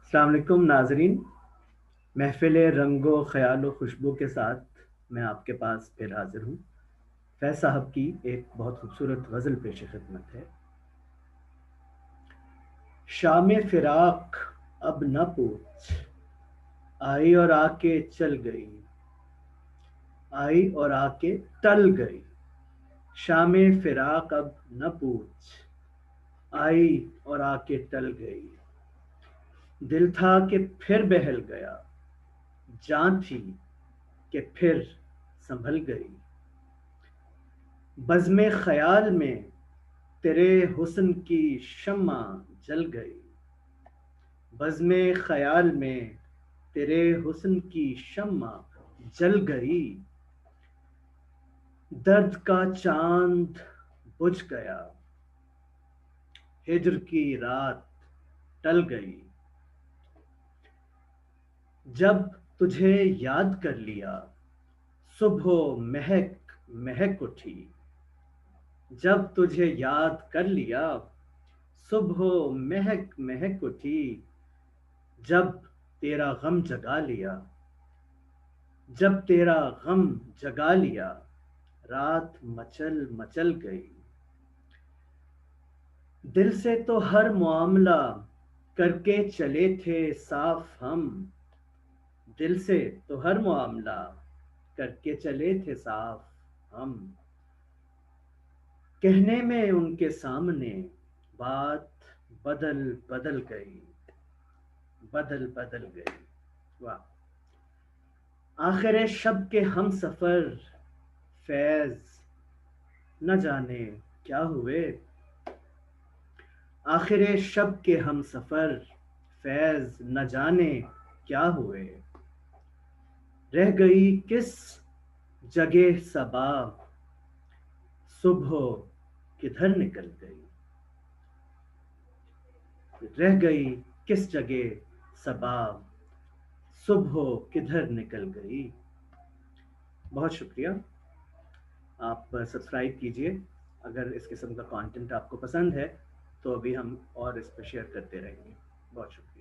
अस्सलाम वालेकुम नाजरीन। महफिल रंगो ख्यालो खुशबू के साथ मैं आपके पास फिर हाजिर हूँ। फैज साहब की एक बहुत खूबसूरत गज़ल पेश खिदमत है। शाम फिराक अब न पूछ, आई और आके चल गई, आई और आके टल गई। शाम फिराक अब न पूछ, आई और आके टल गई। दिल था कि फिर बहल गया, जान थी कि फिर संभल गई। बज़्म ख्याल में तेरे हुस्न की शम्मा जल गई। बज़्म ख्याल में तेरे हुस्न की शम्मा जल गई। दर्द का चांद बुझ गया, हिज्र की रात टल गई। जब तुझे याद कर लिया, सुबह महक महक उठी। जब तुझे याद कर लिया, सुबह महक महक उठी। जब तेरा गम जगा लिया, जब तेरा गम जगा लिया, रात मचल मचल गई। दिल से तो हर मामला करके चले थे साफ हम। दिल से तो हर मामला करके चले थे साफ हम। कहने में उनके सामने बात बदल बदल गई, बदल बदल गई। वाह। आखिर शब के हम सफर फैज न जाने क्या हुए। आखिर शब के हम सफर फैज न जाने क्या हुए। रह गई किस जगह सबा, सुबह किधर निकल गई। रह गई किस जगह सबा, सुबह किधर निकल गई। बहुत शुक्रिया। आप सब्सक्राइब कीजिए। अगर इस किस्म का कंटेंट आपको पसंद है तो अभी हम और इस पर शेयर करते रहेंगे। बहुत शुक्रिया।